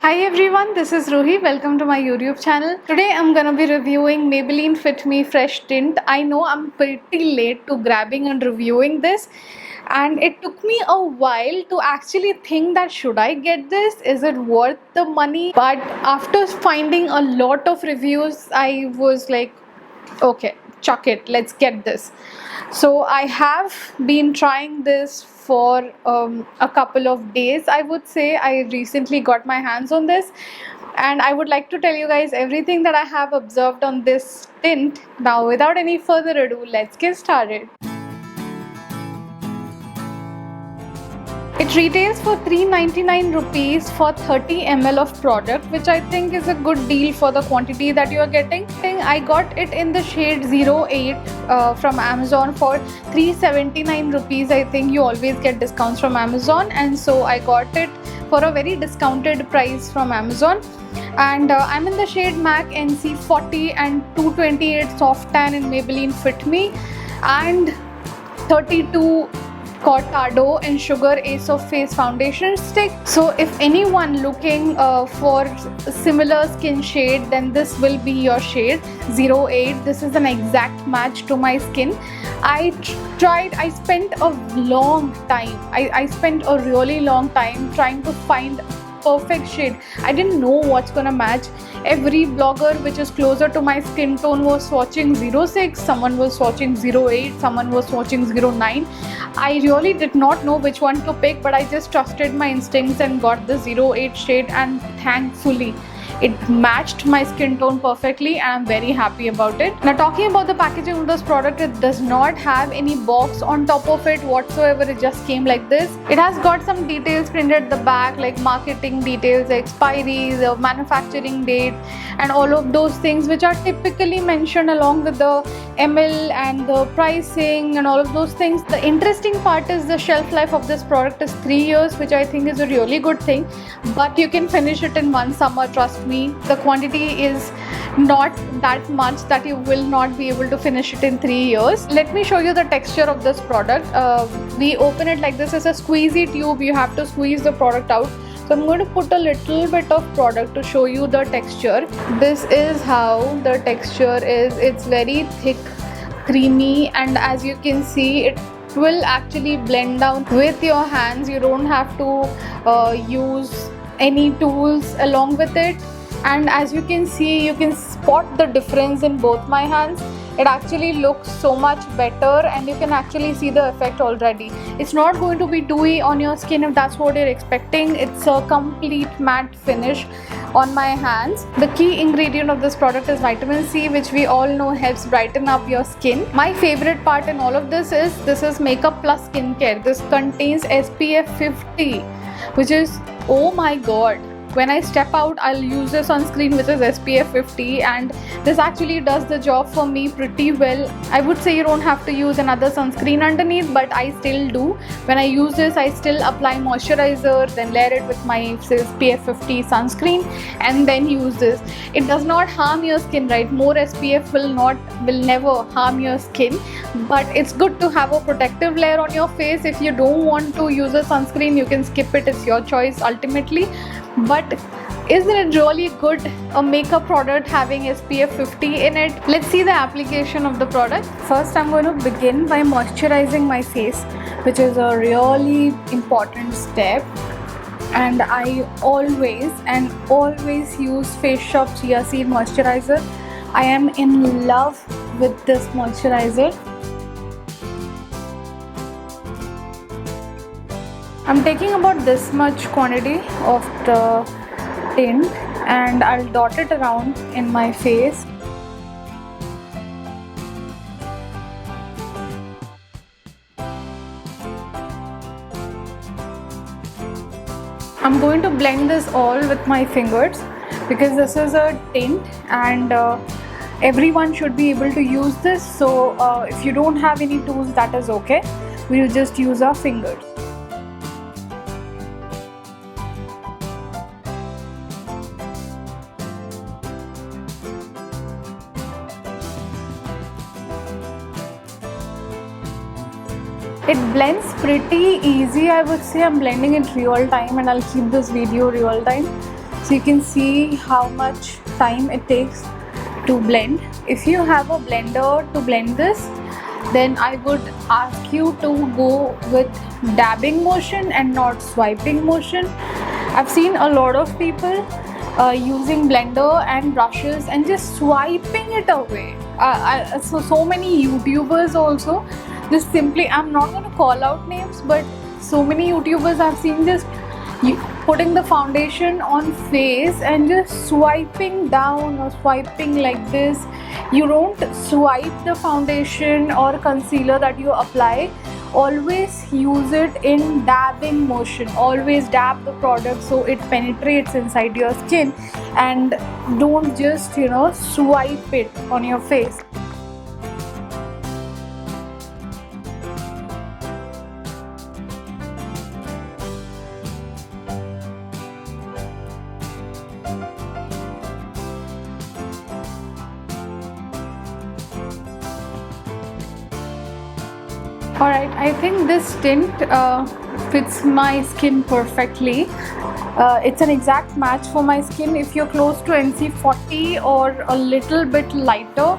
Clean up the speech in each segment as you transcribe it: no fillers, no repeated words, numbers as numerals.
Hi everyone, this is Ruhi. Welcome to my YouTube channel. Today I'm gonna be reviewing Maybelline Fit Me Fresh Tint. I know I'm pretty late to grabbing and reviewing this, and it took me a while to actually think that should I get this? Is it worth the money? But after finding a lot of reviews, I was like, okay, chuck it, let's get this. So I have been trying this for a couple of days. I would say I recently got my hands on this, and I would like to tell you guys everything that I have observed on this tint. Now without any further ado, let's get started. It retails for 399 rupees for 30 ml of product, which I think is a good deal for the quantity that you are getting. I got it in the shade 08 from Amazon for 379 rupees. I think you always get discounts from Amazon, and so I got it for a very discounted price from Amazon. And I'm in the shade MAC NC40 and 228 Soft Tan in Maybelline Fit Me, and 32 Cortado and Sugar Ace of Face foundation stick. So if anyone looking for similar skin shade, then this will be your shade 08. This is an exact match to my skin. I spent a long time, I spent a really long time trying to find perfect shade. I didn't know what's gonna match. Every blogger which is closer to my skin tone was swatching 06, someone was swatching 08, someone was swatching 09. I really did not know which one to pick, but I just trusted my instincts and got the 08 shade, and thankfully it matched my skin tone perfectly, and I'm very happy about it. Now talking about the packaging of this product, it does not have any box on top of it whatsoever. It just came like this. It has got some details printed at the back, like marketing details, the expiry, the manufacturing date, and all of those things which are typically mentioned along with the ml and the pricing and all of those things. The interesting part is the shelf life of this product is 3 years, which I think is a really good thing, but you can finish it in one summer, trust me. The quantity is not that much that you will not be able to finish it in 3 years. Let me show you the texture of this product. We open it like this. It's a squeezy tube. You have to squeeze the product out. So I'm going to put a little bit of product to show you the texture. This is how the texture is. It's very thick, creamy, and as you can see, it will actually blend down with your hands. You don't have to use any tools along with it. And as you can see, you can spot the difference in both my hands. It actually looks so much better, and you can actually see the effect already. It's not going to be dewy on your skin if that's what you're expecting. It's a complete matte finish on my hands. The key ingredient of this product is vitamin C, which we all know helps brighten up your skin. My favorite part in all of this is makeup plus skincare. This contains SPF 50, which is, oh my god, when I step out, I'll use a sunscreen which is SPF 50, and this actually does the job for me pretty well. I would say you don't have to use another sunscreen underneath, but I still do. When I use this, I still apply moisturizer, then layer it with my SPF 50 sunscreen, and then use this. It does not harm your skin, right? More SPF will never harm your skin, but it's good to have a protective layer on your face. If you don't want to use a sunscreen, you can skip it. It's your choice ultimately. But isn't it really good, a makeup product having SPF 50 in it? Let's see the application of the product. First, I'm going to begin by moisturizing my face, which is a really important step. And I always use Face Shop Chia Seed Moisturizer. I am in love with this moisturizer. I'm taking about this much quantity of the tint, and I'll dot it around in my face. I'm going to blend this all with my fingers because this is a tint, and everyone should be able to use this. So if you don't have any tools, that is okay. We'll just use our fingers. It blends pretty easy. I would say I'm blending it real time, and I'll keep this video real time. So you can see how much time it takes to blend. If you have a blender to blend this, then I would ask you to go with dabbing motion and not swiping motion. I've seen a lot of people using blender and brushes and just swiping it away. So many YouTubers also just simply, I'm not going to call out names, but so many YouTubers I've seen just putting the foundation on face and just swiping down or swiping like this. You don't swipe the foundation or concealer that you apply. Always use it in dabbing motion. Always dab the product so it penetrates inside your skin, and don't just swipe it on your face. Alright, I think this tint fits my skin perfectly. It's an exact match for my skin. If you're close to NC40 or a little bit lighter,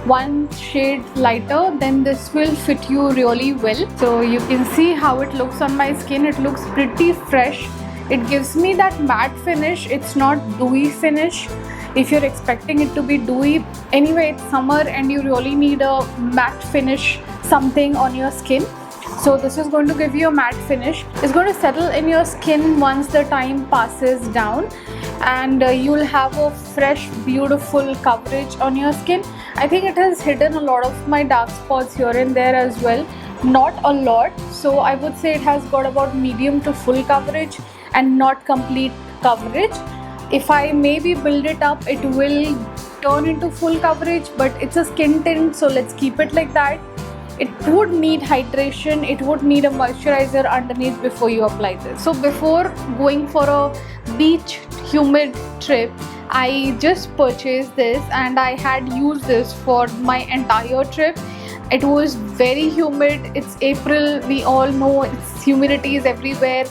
one shade lighter, then this will fit you really well. So you can see how it looks on my skin. It looks pretty fresh. It gives me that matte finish. It's not dewy finish. If you're expecting it to be dewy, anyway, it's summer and you really need a matte finish something on your skin. So this is going to give you a matte finish. It's going to settle in your skin once the time passes down, and you'll have a fresh, beautiful coverage on your skin. I think it has hidden a lot of my dark spots here and there as well. Not a lot. So I would say it has got about medium to full coverage and not complete coverage. If I maybe build it up, it will turn into full coverage, but it's a skin tint, so let's keep it like that. It would need hydration, it would need a moisturizer underneath before you apply this. So before going for a beach humid trip, I just purchased this and I had used this for my entire trip. It was very humid. It's April, we all know it's humidity is everywhere,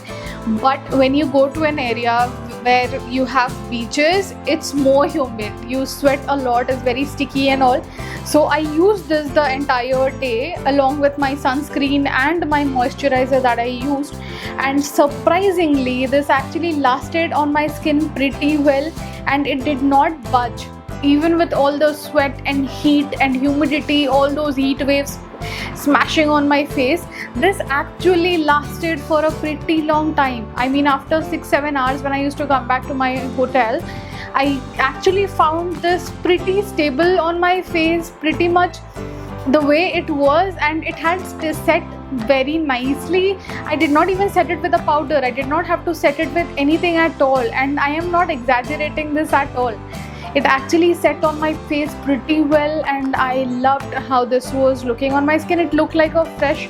but when you go to an area where you have beaches, it's more humid. You sweat a lot, it's very sticky and all. So I used this the entire day along with my sunscreen and my moisturizer that I used, and surprisingly this actually lasted on my skin pretty well and it did not budge. Even with all the sweat and heat and humidity, all those heat waves smashing on my face, this actually lasted for a pretty long time. I mean, after 6-7 hours when I used to come back to my hotel, I actually found this pretty stable on my face, pretty much the way it was, and it had set very nicely. I did not even set it with a powder. I did not have to set it with anything at all, and I am not exaggerating this at all. It actually set on my face pretty well, and I loved how this was looking on my skin. It looked like a fresh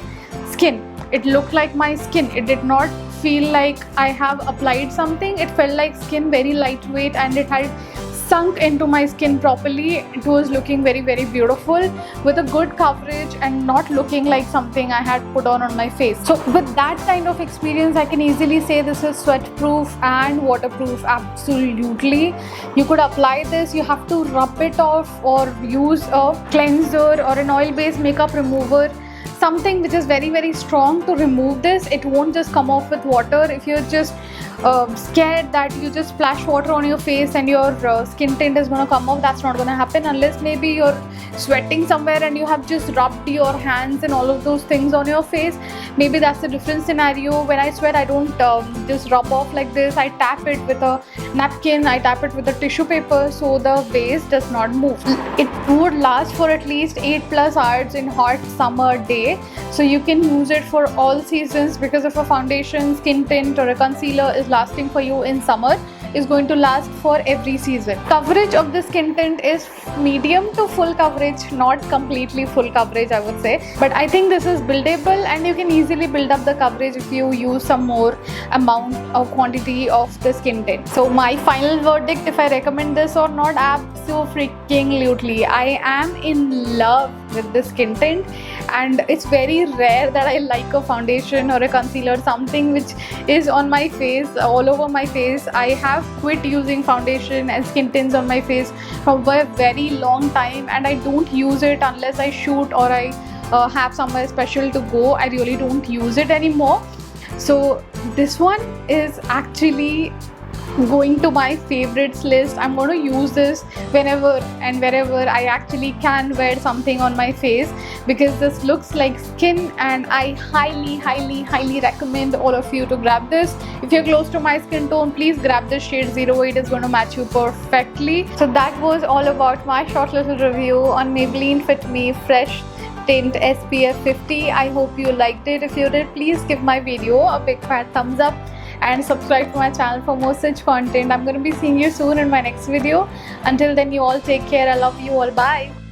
skin. It looked like my skin. It did not feel like I have applied something. It felt like skin, very lightweight, and it had sunk into my skin properly. It was looking very, very beautiful with a good coverage and not looking like something I had put on my face. So with that kind of experience, I can easily say this is sweat proof and waterproof. Absolutely. You could apply this. You have to rub it off or use a cleanser or an oil-based makeup remover, something which is very, very strong to remove this. It won't just come off with water. If you're just scared that you just splash water on your face and your skin tint is going to come off, that's not going to happen unless maybe you're sweating somewhere and you have just rubbed your hands and all of those things on your face. Maybe that's a different scenario. When I sweat, I don't just rub off like this. I tap it with a napkin, I tap it with a tissue paper so the base does not move. It would last for at least 8+ hours in hot summer day, so you can use it for all seasons, because if a foundation, skin tint or a concealer is lasting for you in summer, is going to last for every season. Coverage of the skin tint is medium to full coverage, not completely full coverage, I would say, but I think this is buildable and you can easily build up the coverage if you use some more amount of quantity of the skin tint. So my final verdict, if I recommend this or not, absolutely, I am in love with this skin tint, and it's very rare that I like a foundation or a concealer, something which is on my face, all over my face. I have quit using foundation and skin tints on my face for a very long time, and I don't use it unless I shoot or I have somewhere special to go. I really don't use it anymore. So this one is actually going to my favorites list. I'm going to use this whenever and wherever I actually can wear something on my face, because this looks like skin, and I highly recommend all of you to grab this. If you're close to my skin tone, please grab this shade 08. It's going to match you perfectly. So that was all about my short little review on Maybelline Fit Me Fresh Tint SPF 50. I hope you liked it. If you did, please give my video a big fat thumbs up and subscribe to my channel for more such content. I'm going to be seeing you soon in my next video. Until then, you all take care. I love you all. Bye.